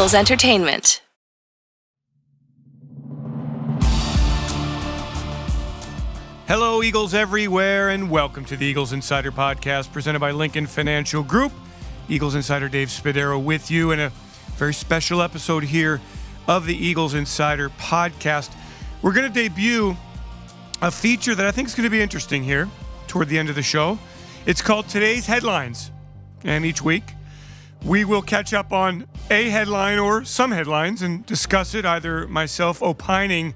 Eagles Entertainment. Hello, Eagles everywhere, and welcome to the Eagles Insider Podcast presented by Lincoln Financial Group. Eagles Insider Dave Spadaro with you in a very special episode here of the Eagles Insider Podcast. We're going to debut a feature that I think is going to be interesting here toward the end of the show. It's called Today's Headlines. And each week, we will catch up on a headline or some headlines and discuss it, either myself opining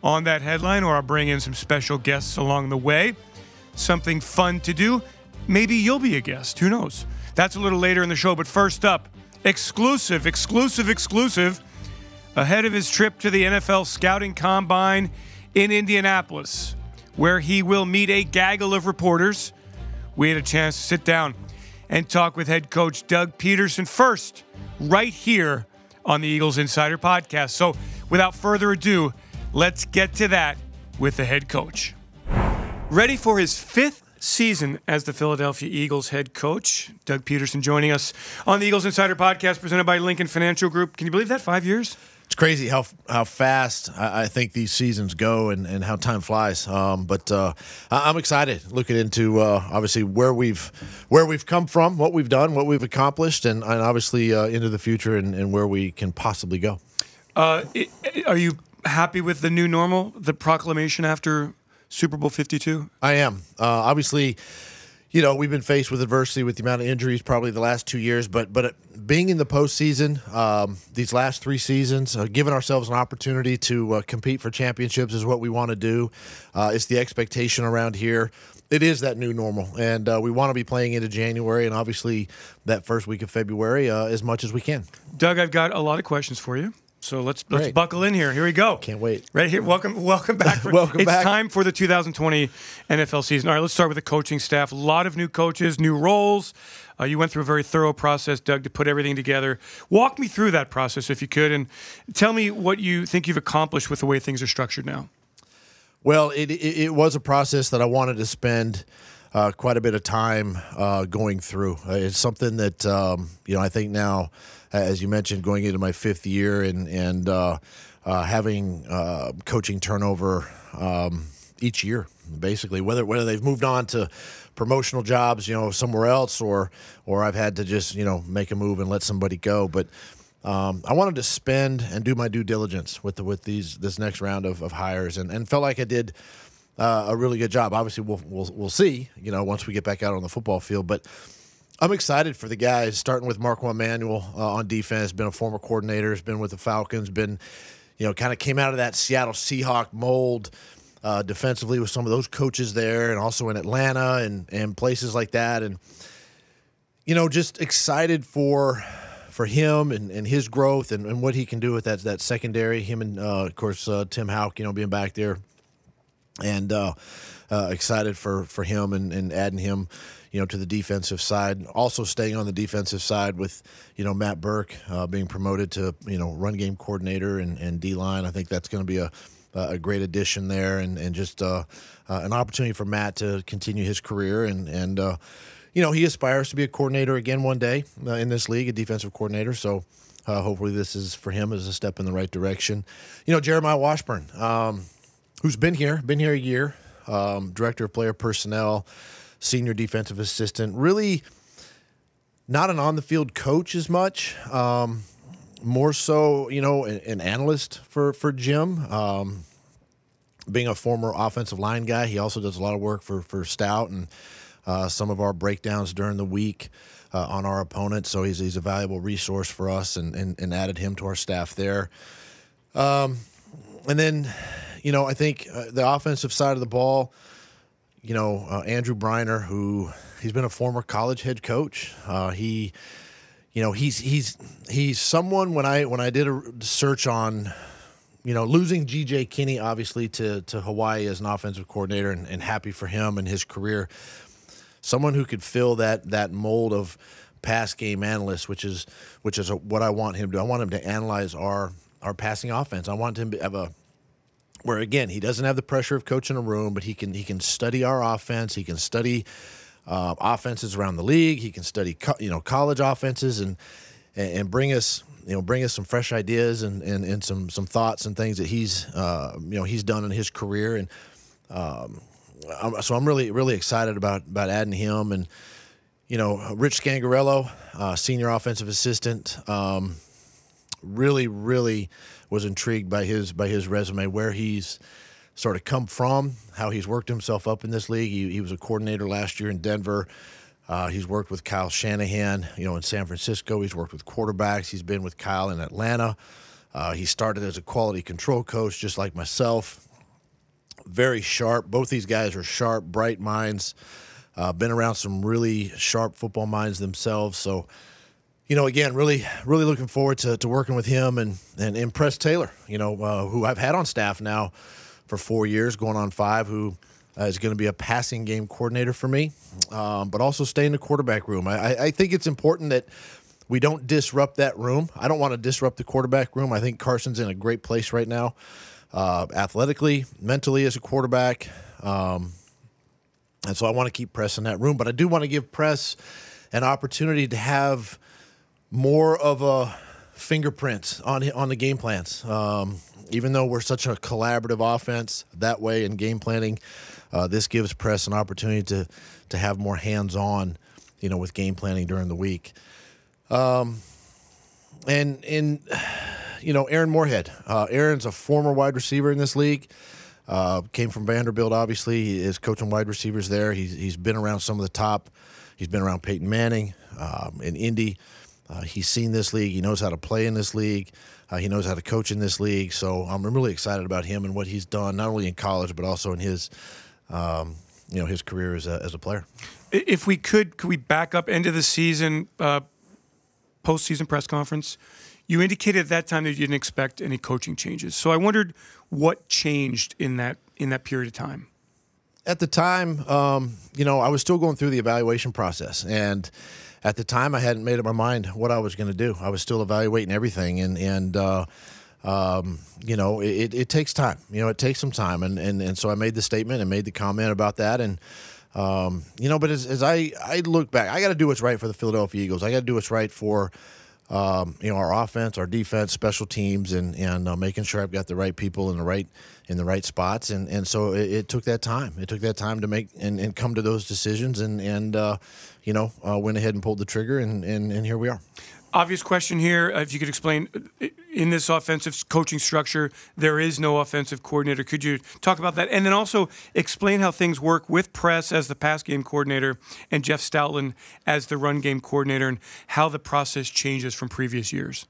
on that headline, or I'll bring in some special guests along the way. Something fun to do. Maybe you'll be a guest. Who knows? That's a little later in the show. But first up, exclusive. Ahead of his trip to the NFL Scouting Combine in Indianapolis, where he will meet a gaggle of reporters, we had a chance to sit down and talk with head coach Doug Pederson first, right here on the Eagles Insider Podcast. So without further ado, let's get to that with the head coach. Ready for his fifth season as the Philadelphia Eagles head coach, Doug Pederson joining us on the Eagles Insider Podcast presented by Lincoln Financial Group. Can you believe that? 5 years? It's crazy how fast I think these seasons go and how time flies. But I'm excited looking into obviously where we've come from, what we've done, what we've accomplished, and obviously into the future and where we can possibly go. Are you happy with the new normal, the proclamation after Super Bowl 52? I am. Obviously, you know, we've been faced with adversity with the amount of injuries probably the last 2 years, but being in the postseason, these last 3 seasons, giving ourselves an opportunity to compete for championships is what we want to do. It's the expectation around here. It is that new normal, and we want to be playing into January and obviously that first week of February as much as we can. Doug, I've got a lot of questions for you. So let's buckle in here. Here we go. Can't wait. Right here. Welcome back. Welcome back. It's time for the 2020 NFL season. All right, let's start with the coaching staff. A lot of new coaches, new roles. You went through a very thorough process, Doug, to put everything together. Walk me through that process, if you could, and tell me what you think you've accomplished with the way things are structured now. Well, it was a process that I wanted to spend quite a bit of time going through. It's something that I think now, as you mentioned, going into my 5th year and having coaching turnover each year, basically, whether they've moved on to promotional jobs, somewhere else, or I've had to just make a move and let somebody go. But I wanted to spend and do my due diligence with this next round of hires, and felt like I did a really good job. Obviously, we'll see, once we get back out on the football field, but I'm excited for the guys, starting with Emmanuel on defense. Been a former coordinator, has been with the Falcons, been, kind of came out of that Seattle Seahawk mold defensively with some of those coaches there, and also in Atlanta and places like that. And, just excited for him and his growth and what he can do with that secondary. Him and, of course, Tim Houck, being back there. And excited for him and adding him, to the defensive side. Also staying on the defensive side with, Matt Burke being promoted to, run game coordinator and D-line. I think that's going to be a great addition there, and just an opportunity for Matt to continue his career. And he aspires to be a coordinator again one day in this league, a defensive coordinator. So hopefully this is for him as a step in the right direction. Jeremiah Washburn, who's been here a year, director of player personnel, senior defensive assistant, really not an on-the-field coach as much, more so, an analyst for Jim. Being a former offensive line guy, he also does a lot of work for Stout and some of our breakdowns during the week on our opponents. So he's a valuable resource for us, and added him to our staff there. And then, I think the offensive side of the ball, Andrew Briner, who he's been a former college head coach. He's someone when I did a search on, losing G.J. Kinney obviously to Hawaii as an offensive coordinator, and happy for him and his career. Someone who could fill that mold of pass game analyst, which is what I want him to do. I want him to analyze our passing offense. I want him to have where, again, he doesn't have the pressure of coaching a room, but he can study our offense. He can study offenses around the league. He can study college offenses, and and bring us some fresh ideas and some thoughts and things that he's done in his career. And so I'm really excited about adding him. And Rich Scangarello, senior offensive assistant, really was intrigued by his resume, where he's sort of come from, how he's worked himself up in this league. He was a coordinator last year in Denver. He's worked with Kyle Shanahan, in San Francisco. He's worked with quarterbacks. He's been with Kyle in Atlanta. He started as a quality control coach, just like myself. Very sharp. Both these guys are sharp, bright minds. Been around some really sharp football minds themselves. So, again, really looking forward to working with him and Press Taylor, who I've had on staff now for 4 years, going on 5, who is going to be a passing game coordinator for me, but also stay in the quarterback room. I think it's important that we don't disrupt that room. I don't want to disrupt the quarterback room. I think Carson's in a great place right now, athletically, mentally as a quarterback. And so I want to keep Press in that room. But I do want to give Press an opportunity to have more of a fingerprint on the game plans. Even though we're such a collaborative offense that way in game planning, this gives Press an opportunity to have more hands-on, with game planning during the week. And Aaron Moorhead. Aaron's a former wide receiver in this league. Came from Vanderbilt, obviously. He is coaching wide receivers there. He's been around some of the top. He's been around Peyton Manning in Indy. He's seen this league. He knows how to play in this league. He knows how to coach in this league. So I'm really excited about him and what he's done, not only in college, but also in his career as a player. If we could we back up into the season, postseason press conference? You indicated at that time that you didn't expect any coaching changes. So I wondered what changed in that period of time. At the time, I was still going through the evaluation process, and at the time, I hadn't made up my mind what I was going to do. I was still evaluating everything, and it takes time. It takes some time, and so I made the statement and made the comment about that, and but as I look back, I got to do what's right for the Philadelphia Eagles. I got to do what's right for our offense, our defense, special teams, and making sure I've got the right people in the right spots, and so it took that time. It took that time to make and come to those decisions, and went ahead and pulled the trigger, and here we are. Obvious question here. If you could explain, in this offensive coaching structure, there is no offensive coordinator. Could you talk about that? And then also explain how things work with Press as the pass game coordinator and Jeff Stoutland as the run game coordinator, and how the process changes from previous years.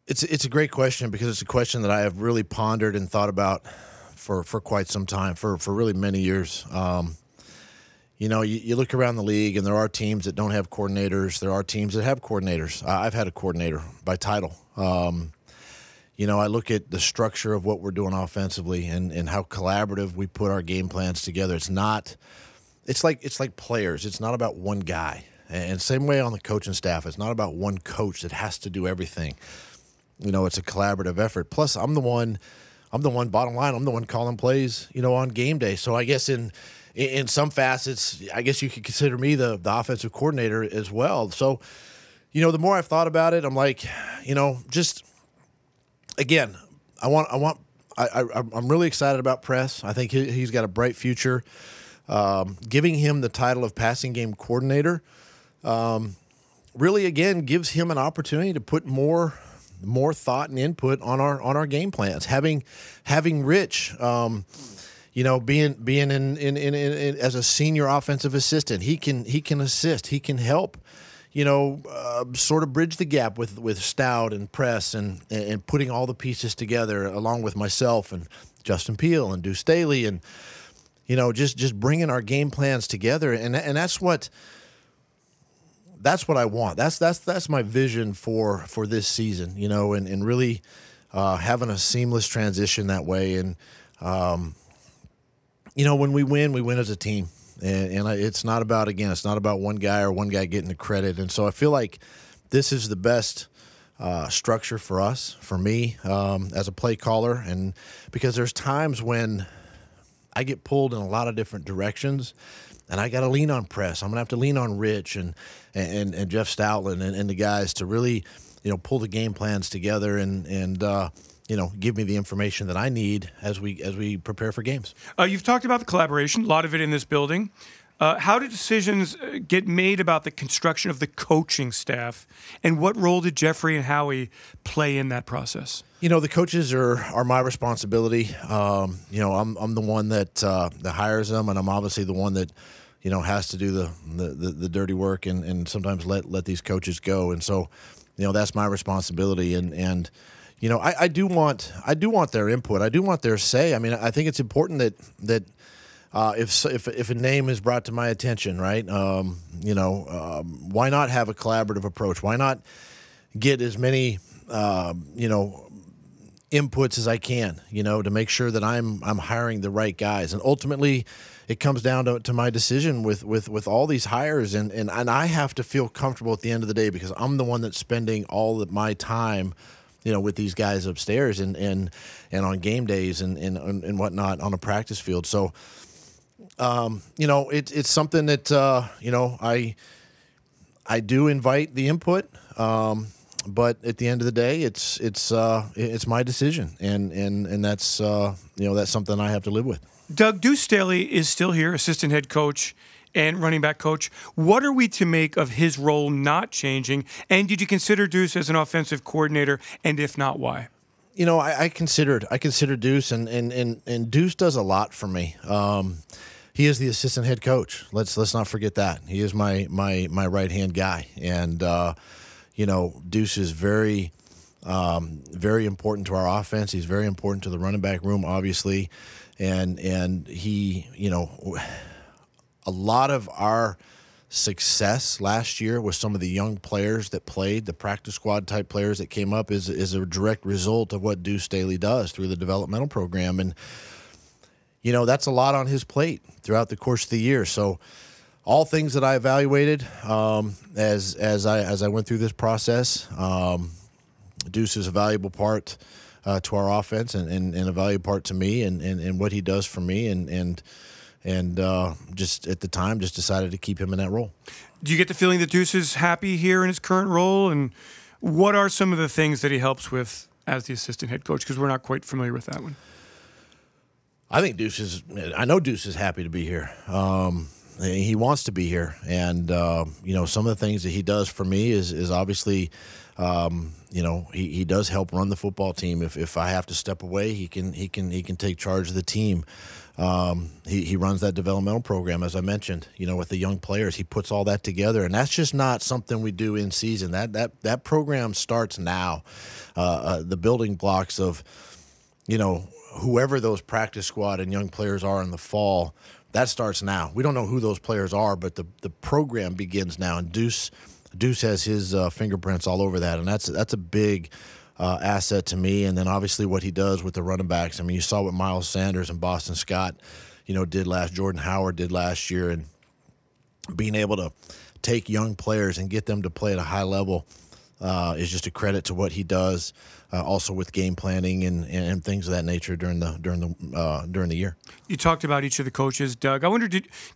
It's a great question, because it's a question that I have really pondered and thought about for quite some time, for really many years. You look around the league, and there are teams that don't have coordinators. There are teams that have coordinators. I've had a coordinator by title. I look at the structure of what we're doing offensively and how collaborative we put our game plans together. It's like players. It's not about one guy. And same way on the coaching staff. It's not about one coach that has to do everything. It's a collaborative effort. Plus, I'm the one, bottom line, I'm the one calling plays, on game day. So I guess in some facets, I guess you could consider me the offensive coordinator as well. So, the more I've thought about it, I'm like, just again, I'm really excited about Press. I think he's got a bright future. Giving him the title of passing game coordinator, really again gives him an opportunity to put more thought and input on our game plans. Having Rich. Being in as a senior offensive assistant, he can assist, he can help, sort of bridge the gap with Stout and Press and putting all the pieces together, along with myself and Justin Peele and Deuce Staley, and just bringing our game plans together, and that's what I want. That's my vision for this season, and really having a seamless transition that way, and when we win as a team, and it's not about one guy or one guy getting the credit. And so I feel like this is the best structure for me as a play caller, and because there's times when I get pulled in a lot of different directions, and I got to lean on Press. I'm gonna have to lean on Rich, and and Jeff Stoutland and the guys to really, pull the game plans together and give me the information that I need as we prepare for games. You've talked about the collaboration, a lot of it in this building. How do decisions get made about the construction of the coaching staff, and what role did Jeffrey and Howie play in that process? The coaches are my responsibility. I'm the one that hires them, and I'm obviously the one that has to do the dirty work and sometimes let these coaches go. And so, that's my responsibility. And I do want their input. I do want their say. I mean, I think it's important that if a name is brought to my attention, right? Why not have a collaborative approach? Why not get as many inputs as I can, to make sure that I'm hiring the right guys. And ultimately, it comes down to my decision with all these hires, and I have to feel comfortable at the end of the day because I'm the one that's spending all of my time, with these guys upstairs and on game days and whatnot on a practice field. So, it's something that I do invite the input. But at the end of the day, it's my decision, and that's that's something I have to live with. Doug, Deuce Staley is still here, assistant head coach and running back coach. What are we to make of his role not changing? And did you consider Deuce as an offensive coordinator? And if not, why? I considered Deuce, and Deuce does a lot for me. He is the assistant head coach. Let's not forget that. He is my right hand guy, and Deuce is very, very important to our offense. He's very important to the running back room, obviously, and he, a lot of our success last year with some of the young players that played, the practice squad type players that came up, is a direct result of what Deuce Staley does through the developmental program, and that's a lot on his plate throughout the course of the year. So, all things that I evaluated as I went through this process, Deuce is a valuable part to our offense and a valuable part to me and what he does for me and just at the time just decided to keep him in that role. Do you get the feeling that Deuce is happy here in his current role, and what are some of the things that he helps with as the assistant head coach? Because we're not quite familiar with that one. I know Deuce is happy to be here. He wants to be here, and some of the things that he does for me is obviously, he does help run the football team. If I have to step away, he can take charge of the team. He runs that developmental program, as I mentioned. With the young players, he puts all that together, and that's just not something we do in season. That program starts now. The building blocks of, whoever those practice squad and young players are in the fall. That starts now. We don't know who those players are, but the program begins now, and Deuce has his fingerprints all over that, and that's a big asset to me. And then obviously what he does with the running backs. I mean, you saw what Miles Sanders and Boston Scott, did Jordan Howard did last year, and being able to take young players and get them to play at a high level is just a credit to what he does. Also with game planning and things of that nature during the year. You talked about each of the coaches, Doug. I wonder,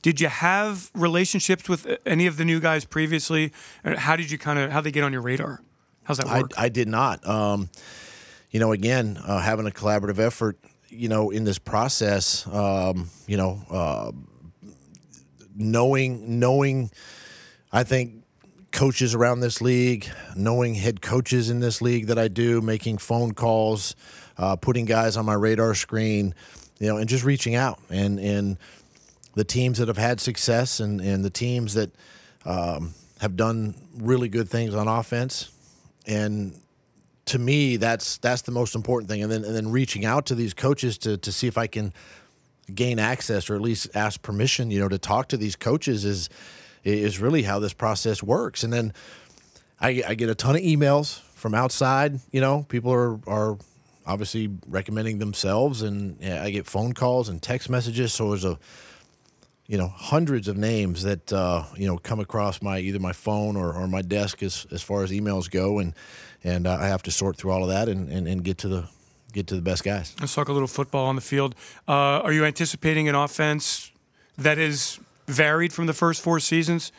did you have relationships with any of the new guys previously? How did you how they get on your radar? How's that work? I did not. Again, having a collaborative effort, in this process, knowing, I think, coaches around this league, knowing head coaches in this league that I do, making phone calls, putting guys on my radar screen, and just reaching out. And the teams that have had success and the teams that have done really good things on offense. And to me, that's the most important thing. And then reaching out to these coaches to see if I can gain access or at least ask permission, to talk to these coaches is really how this process works. And then I get a ton of emails from outside. People are obviously recommending themselves, and I get phone calls and text messages. So there's hundreds of names that come across either my phone or my desk as far as emails go, and I have to sort through all of that and get to the best guys. Let's talk a little football on the field. Are you anticipating an offense that is varied from the first four seasons?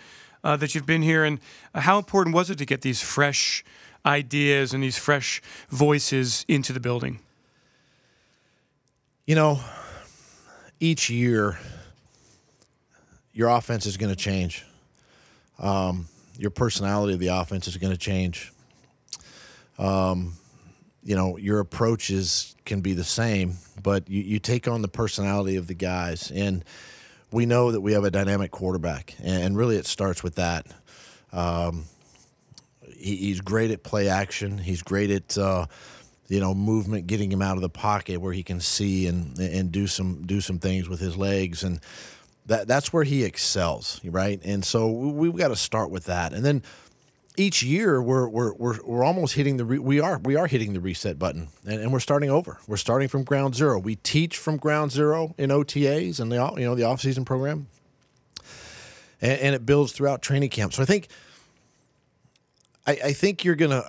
that you've been here, and how important was it to get these fresh ideas and these fresh voices into the building? You know, each year, your offense is going to change. Your personality of the offense is going to change. You know, your approaches can be the same, but you take on the personality of the guys. And we know that we have a dynamic quarterback, and really it starts with that. He's great at play action. He's great at movement, getting him out of the pocket where he can see and do some things with his legs, and that's where he excels, right? And so we've got to start with that, and then each year we're almost hitting we are hitting the reset button, and we're starting over. We're starting from ground zero. We teach from ground zero in OTAs and the off-season program, and it builds throughout training camp. So I think you're gonna,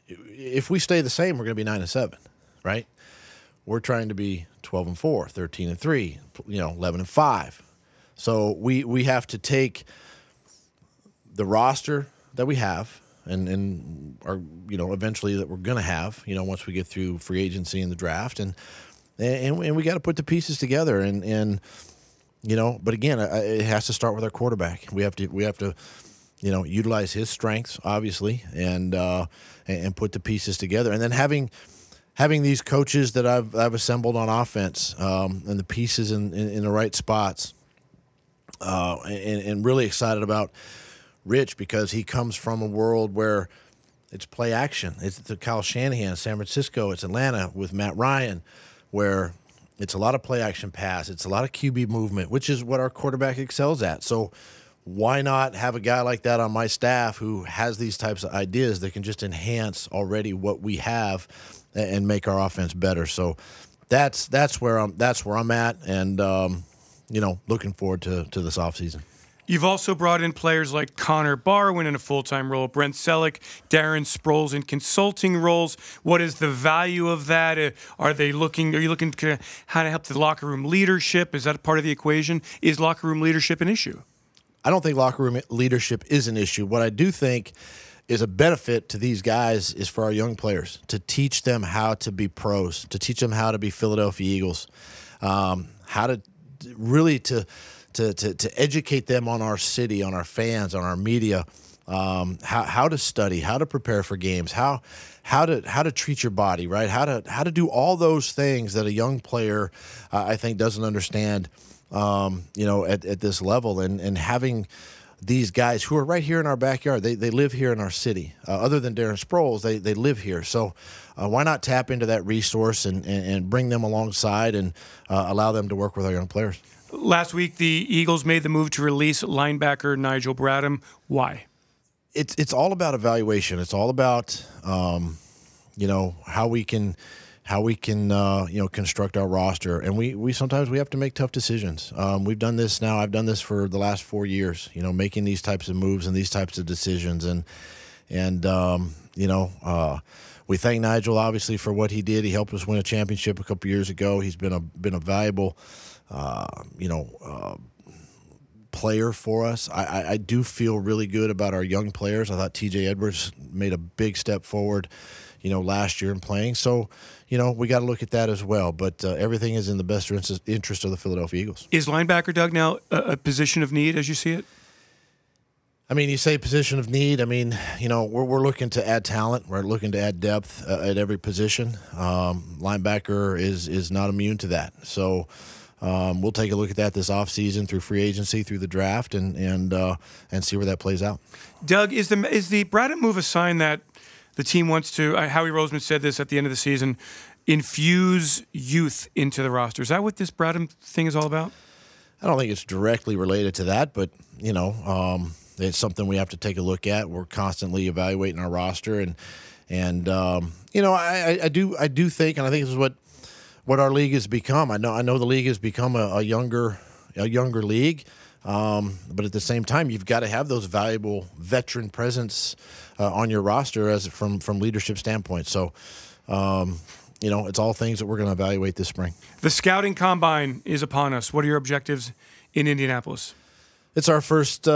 if we stay the same, we're gonna be 9-7, right? We're trying to be 12-4, 13-3, 11-5. So we have to take the roster that we have and are eventually that we're gonna have once we get through free agency and the draft, and we got to put the pieces together, and but again, it has to start with our quarterback. We have to utilize his strengths, obviously, and put the pieces together. And then having these coaches that I've assembled on offense, and the pieces in the right spots, and really excited about Rich, because he comes from a world where it's play action. It's the Kyle Shanahan, San Francisco, it's Atlanta with Matt Ryan, where it's a lot of play action pass. It's a lot of QB movement, which is what our quarterback excels at. So why not have a guy like that on my staff who has these types of ideas that can just enhance already what we have and make our offense better? So that's where I'm at, and looking forward to this offseason. You've also brought in players like Connor Barwin in a full-time role, Brent Selleck, Darren Sproles in consulting roles. What is the value of that? Are you looking to how to help the locker room leadership? Is that a part of the equation? Is locker room leadership an issue? I don't think locker room leadership is an issue. What I do think is a benefit to these guys is for our young players, to teach them how to be pros, to teach them how to be Philadelphia Eagles, how to really to educate them on our city, on our fans, on our media, how to study, how to prepare for games, how to treat your body, right? How to do all those things that a young player I think doesn't understand, at this level, and having these guys who are right here in our backyard. They live here in our city. Other than Darren Sproles, they live here. So why not tap into that resource and bring them alongside and allow them to work with our young players? Last week, the Eagles made the move to release linebacker Nigel Bradham. Why? It's all about evaluation. It's all about how we can construct our roster, and we sometimes we have to make tough decisions. We've done this now. I've done this for the last 4 years. Making these types of moves and these types of decisions, and we thank Nigel obviously for what he did. He helped us win a championship a couple years ago. He's been a valuable player for us. I do feel really good about our young players. I thought TJ Edwards made a big step forward, last year in playing. So, we got to look at that as well. But everything is in the best interest of the Philadelphia Eagles. Is linebacker, Doug, now a position of need as you see it? I mean, you say position of need. I mean, we're looking to add talent. We're looking to add depth at every position. Linebacker is not immune to that. So we'll take a look at that this offseason through free agency, through the draft, and see where that plays out. Doug, is the Bradham move a sign that the team wants to, Howie Roseman said this at the end of the season, infuse youth into the roster? Is that what this Bradham thing is all about? I don't think it's directly related to that, but, it's something we have to take a look at. We're constantly evaluating our roster, and I do think, and I think this is what our league has become. I know the league has become a younger league, but at the same time, you've got to have those valuable veteran presence on your roster as from leadership standpoint. So, it's all things that we're going to evaluate this spring. The scouting combine is upon us. What are your objectives in Indianapolis? It's our first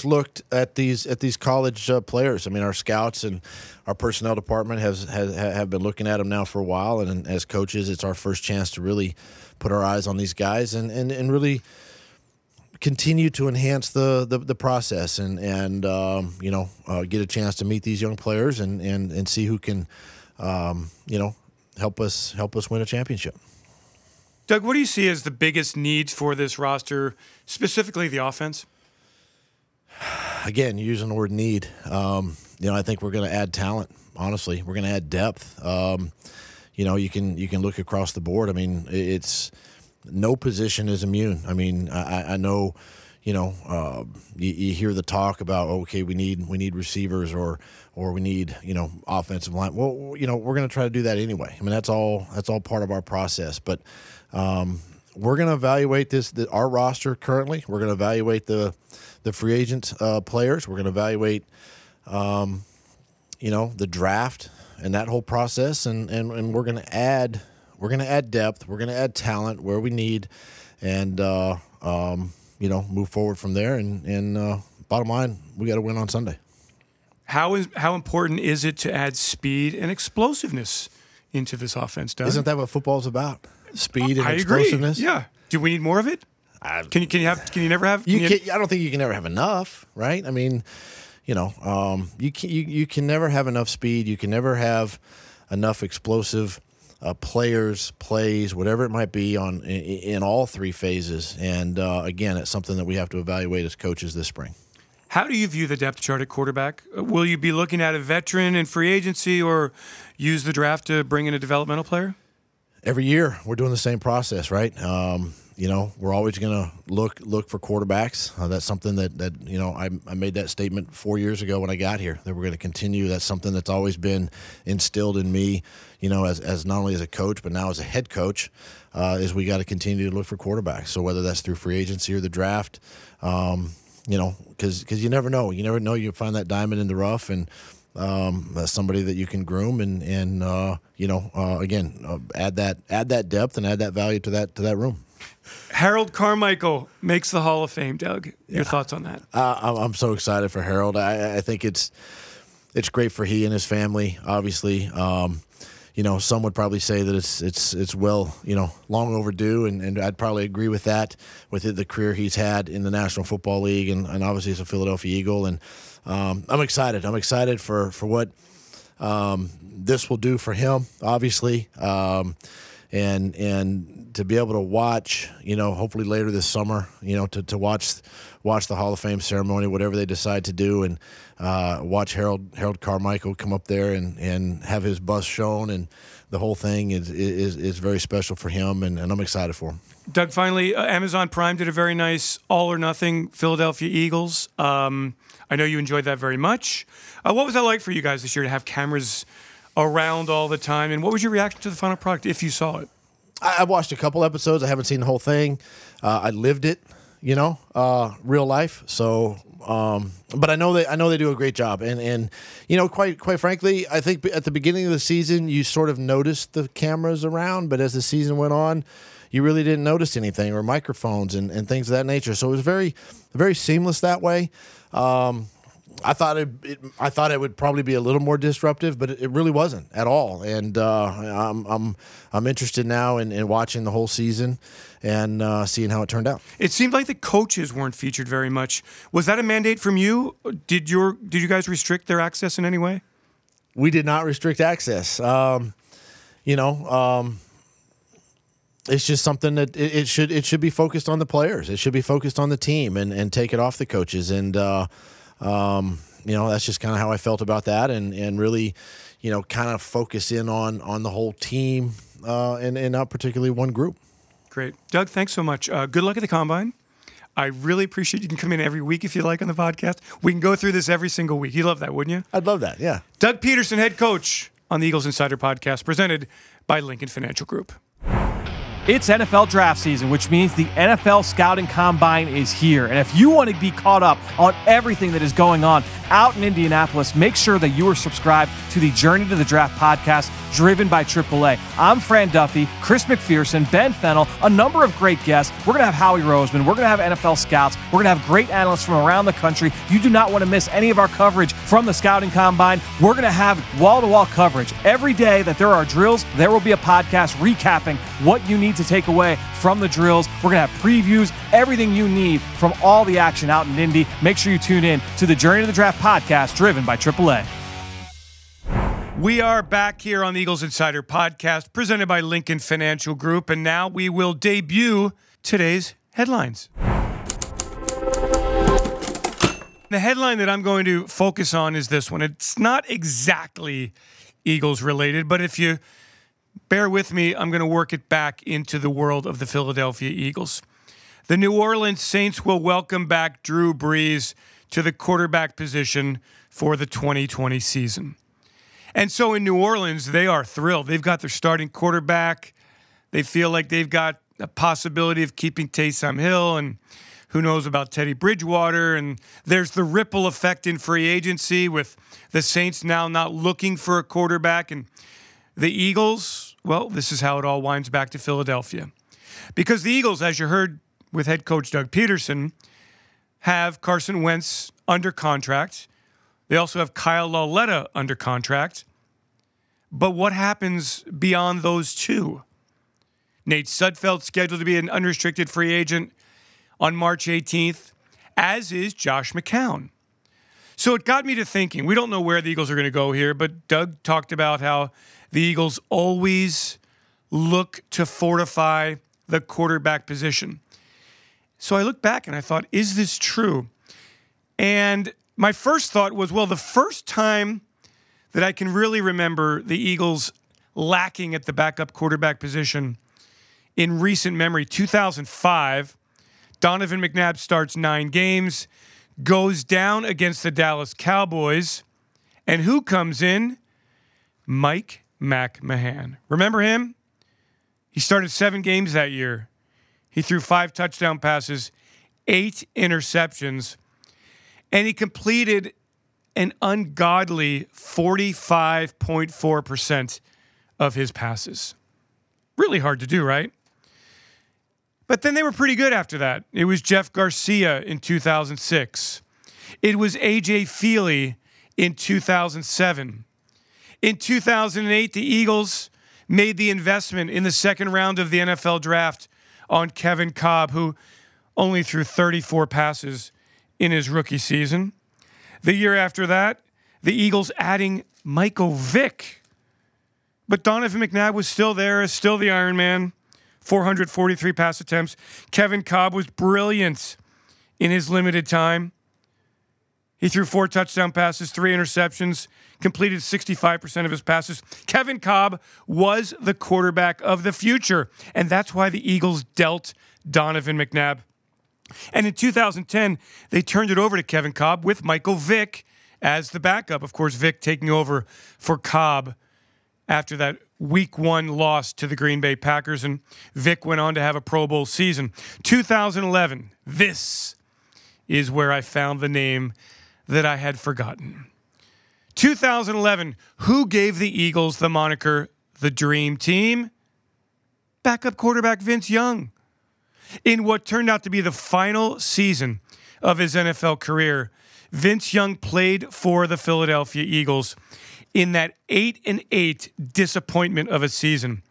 look at these college players. I mean, our scouts and our personnel department have been looking at them now for a while, and as coaches, it's our first chance to really put our eyes on these guys and really continue to enhance the process and get a chance to meet these young players and see who can help us win a championship. Doug, what do you see as the biggest needs for this roster, specifically the offense? Again, using the word need, I think we're going to add talent. Honestly, we're going to add depth. You can look across the board. I mean, it's no position is immune. I mean, I know, you hear the talk about, okay, we need receivers or we need, offensive line. Well, we're going to try to do that anyway. I mean, that's all part of our process. But we're going to evaluate our roster currently. We're going to evaluate the free agent players. We're going to evaluate, the draft and that whole process, and we're going to add depth. We're going to add talent where we need, and move forward from there. And bottom line, we got to win on Sunday. How important is it to add speed and explosiveness into this offense, Doug? Isn't that what football's about? Speed and I explosiveness. Agree. Yeah. Do we need more of it? Can you never have? I don't think you can never have enough, right? I mean, you can never have enough speed. You can never have enough explosive plays, whatever it might be in all three phases. And again, it's something that we have to evaluate as coaches this spring. How do you view the depth chart at quarterback? Will you be looking at a veteran in free agency or use the draft to bring in a developmental player? Every year we're doing the same process, right? We're always going to look for quarterbacks. That's something that I made that statement 4 years ago when I got here, that we're going to continue. That's something that's always been instilled in me, as not only as a coach but now as a head coach, is we got to continue to look for quarterbacks. So whether that's through free agency or the draft, because you never know. You never know. You find that diamond in the rough, and somebody that you can groom and add that depth and add that value to that room. Harold Carmichael makes the Hall of Fame, Doug. Your thoughts on that? I'm so excited for Harold. I think it's great for he and his family. Obviously, some would probably say that it's well, long overdue, and I'd probably agree with that, with the career he's had in the National Football League, and obviously as a Philadelphia Eagle. And I'm excited. I'm excited for what this will do for him, obviously, and to be able to watch, hopefully later this summer, to watch the Hall of Fame ceremony, whatever they decide to do, and watch Harold Carmichael come up there and have his bust shown, and the whole thing is very special for him, and I'm excited for him. Doug, finally, Amazon Prime did a very nice All or Nothing Philadelphia Eagles. I know you enjoyed that very much. What was that like for you guys this year to have cameras around all the time, and what was your reaction to the final product if you saw it? I watched a couple episodes. I haven't seen the whole thing. I lived it, real life. So, but I know they do a great job. And quite frankly, I think at the beginning of the season, you sort of noticed the cameras around, but as the season went on, you really didn't notice anything, or microphones and things of that nature. So it was very, very seamless that way. I thought it would probably be a little more disruptive, but it really wasn't at all. And I'm interested now in watching the whole season and seeing how it turned out. It seemed like the coaches weren't featured very much. Was that a mandate from you? Did you guys restrict their access in any way? We did not restrict access. It's just something that it should be focused on the players. It should be focused on the team and take it off the coaches. And that's just kind of how I felt about that, and really, kind of focus in on the whole team and not particularly one group. Great. Doug, thanks so much. Good luck at the Combine. I really appreciate you can come in every week if you like on the podcast. We can go through this every single week. You'd love that, wouldn't you? I'd love that, yeah. Doug Pederson, head coach on the Eagles Insider Podcast, presented by Lincoln Financial Group. It's NFL draft season, which means the NFL Scouting Combine is here. And if you want to be caught up on everything that is going on out in Indianapolis, make sure that you are subscribed to the Journey to the Draft podcast driven by AAA. I'm Fran Duffy, Chris McPherson, Ben Fennell, a number of great guests. We're going to have Howie Roseman. We're going to have NFL scouts. We're going to have great analysts from around the country. You do not want to miss any of our coverage from the Scouting Combine. We're going to have wall-to-wall coverage. Every day that there are drills, there will be a podcast recapping what you need to take away from the drills. We're going to have previews, everything you need from all the action out in Indy. Make sure you tune in to the Journey to the Draft podcast driven by AAA. We are back here on the Eagles Insider podcast presented by Lincoln Financial Group, and now we will debut today's headlines. The headline that I'm going to focus on is this one. It's not exactly Eagles related, but if you bear with me, I'm going to work it back into the world of the Philadelphia Eagles. The New Orleans Saints will welcome back Drew Brees to the quarterback position for the 2020 season. And so in New Orleans, they are thrilled. They've got their starting quarterback. They feel like they've got a possibility of keeping Taysom Hill, and who knows about Teddy Bridgewater. And there's the ripple effect in free agency with the Saints now not looking for a quarterback. And the Eagles, well, this is how it all winds back to Philadelphia. Because the Eagles, as you heard with head coach Doug Pederson, have Carson Wentz under contract. They also have Kyle Lauletta under contract. But what happens beyond those two? Nate Sudfeld's scheduled to be an unrestricted free agent on March 18th, as is Josh McCown. So it got me to thinking, we don't know where the Eagles are going to go here, but Doug talked about how the Eagles always look to fortify the quarterback position. So I looked back and I thought, is this true? And my first thought was, well, the first time that I can really remember the Eagles lacking at the backup quarterback position in recent memory, 2005, Donovan McNabb starts 9 games, goes down against the Dallas Cowboys, and who comes in? Mike McMahon. Remember him? He started 7 games that year. He threw 5 touchdown passes, 8 interceptions, and he completed an ungodly 45.4% of his passes. Really hard to do, right? But then they were pretty good after that. It was Jeff Garcia in 2006. It was A.J. Feely in 2007. In 2008, the Eagles made the investment in the second round of the NFL draft on Kevin Kolb, who only threw 34 passes in his rookie season. The year after that, the Eagles adding Michael Vick. But Donovan McNabb was still there, still the Iron Man, 443 pass attempts. Kevin Kolb was brilliant in his limited time. He threw 4 touchdown passes, 3 interceptions, completed 65% of his passes. Kevin Kolb was the quarterback of the future, and that's why the Eagles dealt Donovan McNabb. And in 2010, they turned it over to Kevin Kolb with Michael Vick as the backup. Of course, Vick taking over for Kolb after that Week 1 loss to the Green Bay Packers, and Vick went on to have a Pro Bowl season. 2011, this is where I found the name that I had forgotten. 2011, who gave the Eagles the moniker the Dream Team? Backup quarterback Vince Young. In what turned out to be the final season of his NFL career, Vince Young played for the Philadelphia Eagles in that 8-8 disappointment of a season.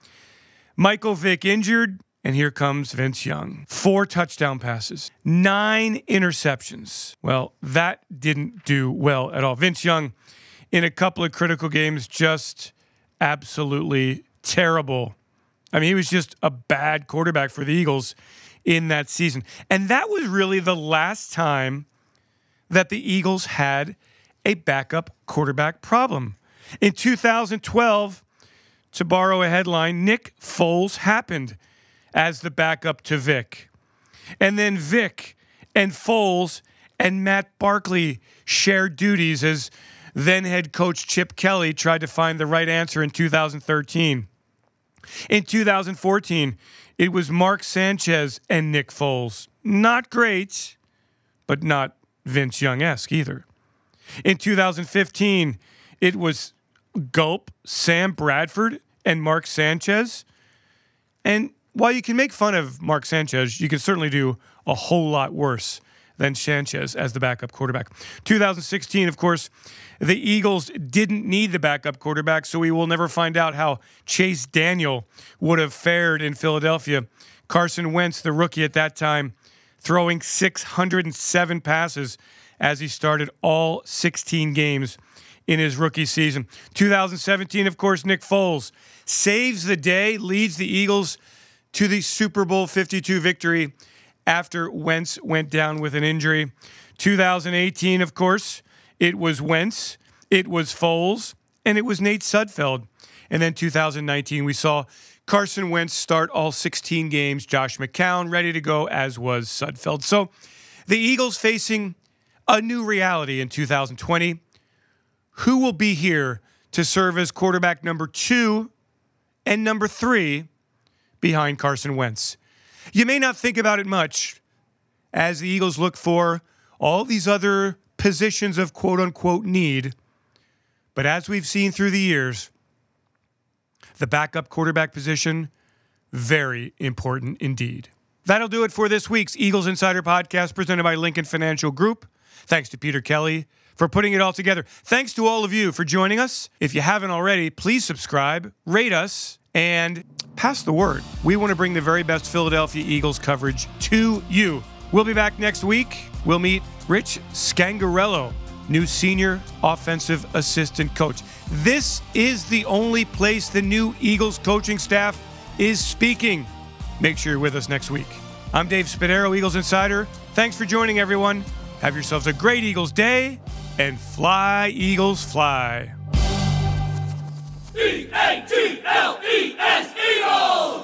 Michael Vick injured, and here comes Vince Young. 4 touchdown passes, 9 interceptions. Well, that didn't do well at all. Vince Young, in a couple of critical games, just absolutely terrible. I mean, he was just a bad quarterback for the Eagles in that season. And that was really the last time that the Eagles had a backup quarterback problem. In 2012, to borrow a headline, Nick Foles happened as the backup to Vick. And then Vick and Foles and Matt Barkley shared duties as then head coach Chip Kelly tried to find the right answer in 2013. In 2014, it was Mark Sanchez and Nick Foles. Not great, but not Vince Young-esque either. In 2015, it was Gulp, Sam Bradford, and Mark Sanchez. And while you can make fun of Mark Sanchez, you can certainly do a whole lot worse than Sanchez as the backup quarterback. 2016, of course, the Eagles didn't need the backup quarterback, so we will never find out how Chase Daniel would have fared in Philadelphia. Carson Wentz, the rookie at that time, throwing 607 passes as he started all 16 games in his rookie season. 2017, of course, Nick Foles saves the day, leads the Eagles to the Super Bowl 52 victory after Wentz went down with an injury. 2018, of course, it was Wentz, it was Foles, and it was Nate Sudfeld. And then 2019, we saw Carson Wentz start all 16 games, Josh McCown ready to go, as was Sudfeld. So the Eagles facing a new reality in 2020. Who will be here to serve as quarterback number 2 and number 3 behind Carson Wentz? You may not think about it much as the Eagles look for all these other positions of quote-unquote need. But as we've seen through the years, the backup quarterback position, very important indeed. That'll do it for this week's Eagles Insider Podcast presented by Lincoln Financial Group. Thanks to Peter Kelly for putting it all together. Thanks to all of you for joining us. If you haven't already, please subscribe, rate us, and pass the word. We want to bring the very best Philadelphia Eagles coverage to you. We'll be back next week. We'll meet Rich Scangarello, new senior offensive assistant coach. This is the only place the new Eagles coaching staff is speaking. Make sure you're with us next week. I'm Dave Spadaro, Eagles Insider. Thanks for joining, everyone. Have yourselves a great Eagles day, and fly, Eagles, fly. E-A-G-L-E-S, Eagles!